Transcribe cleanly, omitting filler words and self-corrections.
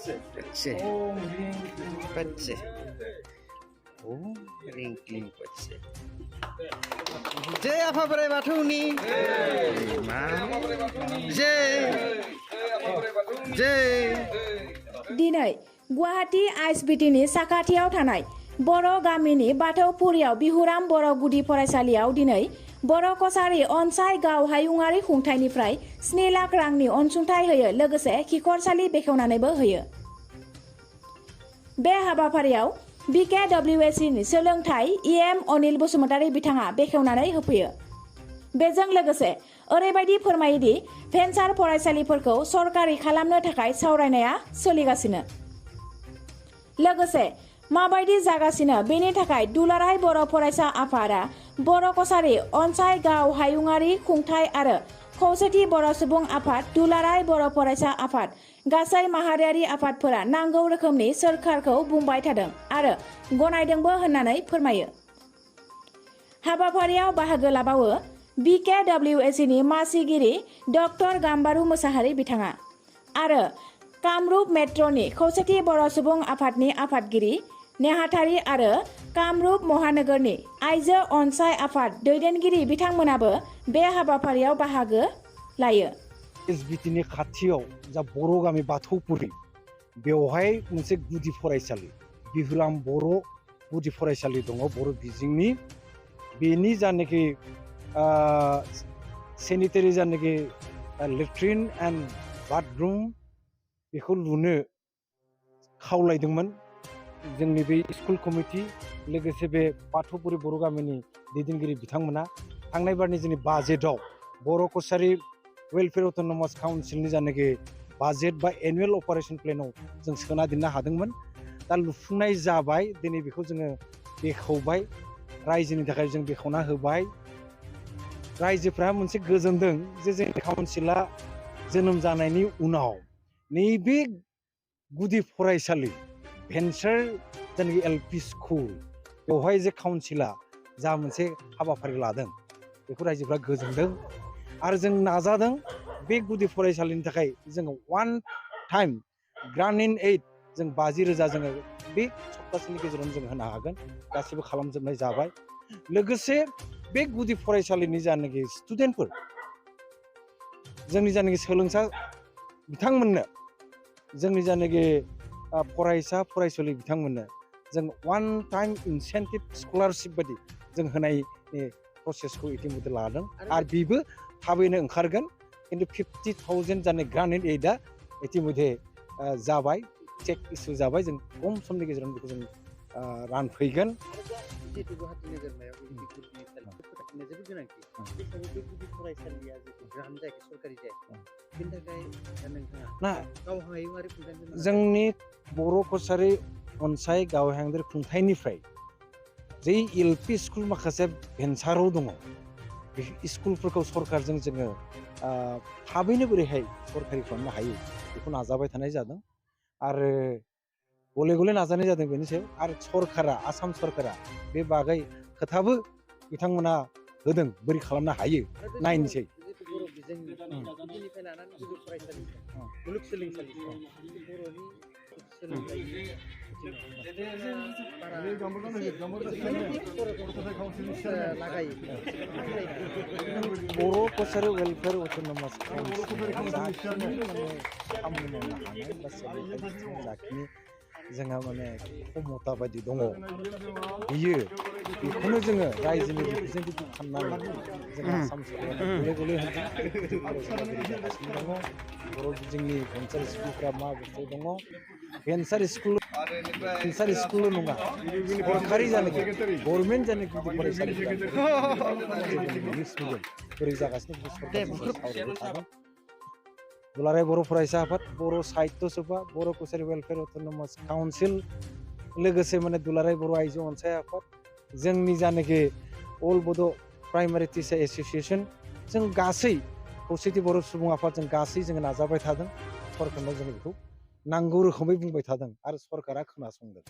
Pece. Pece. Oh, ringkling pece. Jai apa berai batuni? Jai. दिनै गुवाहाटी आइएसबिटिनि साखाथियाव थानाय बर' गामिनि बाथौपुरियाव बिहुराम बर' गुदि फरायसालियाव दिनै बर' कसारी अनसाय गाव हायुङारि खुंथायनिफ्राय 7 लाख रांनि अनसुंथाइ होयो लोगोसे खिखरसालि बेखेवनानैबो होयो। बे हाबाफारियाव BKWACनि सोलोंथाइ EM अनिल बसुमतारी बिथाङा बेखेवनानै होफैयो। बेजों लोगोसे ओरैबायदि फोरमायोदि भेन्सार फरायसालिफोरखौ सरकारि खालामनो थाखाय सावरायनाया सोलिगासिनो। लोगोसे माबायदि जागासिनो बेनि थाखाय दुलाराय बर' फरायसा आफादा बर' कसारी अनसाय गाव हायुङारि खुंथाय आरो खौसेथि बर' सुबुं आफाद दुलाराय बर' फरायसा आफाद गासै माहारियारि आफादफोरा नांगौ रोखोमनि सोरखारखौ बुंबाय थादों आरो गनायदोंबो होननानै फोरमायो। हाबाफारियाव बाहागो लाबावो BKWACनि मासिगिरि डक्टर गाम्बारु मोसाहारि बिथाङा आरो कामरुप मेट्र'नि खौसेथि बर' सुबुं आफादनि आफादगिरि नेहाथारि आरो कामरुप महानगरनि आइजो अनसाय आफाद दैदेनगिरि बिथांमोनाबो बे हाबाफारियाव बाहागो लायो। एसबिटिनि खाथियाव जा बर' गामि बाथौपुरि बेवहाय मोनसे गुदि फरायसालि बिहुराम बर' गुदि फरायसालि दङ बर' बिजोंनि बेनि जानाखि सेनिटारि जानाखि लेट्रिन एन्ड बाथरुम बेखौ लुनो खावलायदोंमोन जोंनि बे स्कुल कमिटि लोगोसे बे बाथौपुरि बर' गामिनि दैदेनगिरि बिथांमोना थांनाय बारनि जोंनि बाजेटआव बर' कसारी वेलफेयार अट'नमास काउन्सिलनि जानाखि बाजेट बा एनुवेल अपारेशन प्लेनाव जों सोना दोननो हादोंमोन। दा लुफुंनाय जाबाय दिनै बेखौ जोङो बेखेवबाय रायजोनि थाखाय जों बेखेवना होबाय। रायजोफ्रा मोनसे गोजोनदों जे जोंनि काउन्सिला जोनोम जानायनि उनाव नैबे गुदि फरायसालि भेन्सार जानाखि LP स्कुल बेवहाय जे काउन्सिला जा मोनसे हाबाफारि लादों बेखौ रायजोफ्रा गोजोनदों आरो जों नाजादों बे गुदि फरायसालिनि थाखाय जोङो वान टाइम ग्रान्ट इन एइड जों 50,000 जोङो बे सप्तासेनि गेजेरावनो जों होनो हागोन गासिबो खालामजोबनाय जाबाय। लोगोसे बे गुदि फरायसालिनि जानाखि स्टुडेन्टफोर जोंनि जानाखि सोलोंसा बिथांमोननो जोंनि जानाखि फरायसा फरायसुलि बिथांमोननो जों वान टाइम इनसेन्टिभ स्कलारशिप बायदि जों होनायनि प्रसेसखौ इतिमধ্যে लादों आरो बेबो थाबैनो ओंखारगोन खिन्थु 50,000 जानाय ग्रान्ट इन एइडआ इतिमধ্যে जाबाय चेक इस्यु जाबाय जों खम समनि गेजेरावनो बेखौ जों रानफैगोन। जिहेतु गुवाहाटी नोगोरमायाव गुदि फरायसालिफोरखौ जोबोद गोनांथि बे हिसाबै बे गुदि फरायसालिया जिहेतु ग्रान्ट जायाखै सरकारि जायाखै बेनि थाखाय नोंथाङा गाव हायुङारि खुंथायनि जोंनि बर' कसारी अनसाय गाव हायुङारि खुंथायनिफ्राय जे LP स्कुल माखासे भेन्साराव दङ बे स्कुलफोरखौ सरकारजों जोङो थाबैनो बोरैहाय सरकारि खालामनो हायो बेखौ नाजाबाय थानाय जादों आरो गले गले नाजानाय जादों बेनि सायाव आरो सरकारा आसाम सरकारा बे बागै खोथाबो बिथांमोना होदों बोरै खालामनो हायो नायनोसै। बर' बिजोंनि गुदिनिफ्राय लानानै गोजौ फरायसालि मुलुगसोलोंसालि बर'नि सोलोंथाइनि बर' कसारी वेलफेयार अट'नमास काउन्सिल जाखिनि माने खामानि मावनो हानाय बा सोलोंथाइ जाखिनि जोंहा माने क्षमता बायदि दङ बियो बेखौनो जोङो रायजोनि रिप्रेजेन्टेटिभ खालामनानै जों आसाम सरकारा गले गले होदों फरायसालिगासिनो दङ बर' जोंनि भेन्सार स्कुलफ्रा मा बुस्थु दङ भेन्सार स्कुल नङा सरकारि जानाय गभर्नमेन्ट जानाय गुदि फरायसालिफोरा इंलिश मिडियाम बोरै जागासिनो बेखौ सावरायबाय थादों। दुलाराय बर' फरायसा आफाद बर' साहित्य सभा बर' कसारी वेलफेयार अट'नमास काउन्सिल लोगोसे माने दुलाराय बर' आइजो अनसाय आफाद जोंनि जानाखि अल बड' प्राइमारि टिचार एस'सिएसन जों गासै खौसेथि बर' सुबुं आफाद जों गासै जोङो नाजाबाय थादों सरकारनाव जोङो बेखौ नांगौ रोखोमै बुंबाय थादों आरो सरकारा खोनासंदों।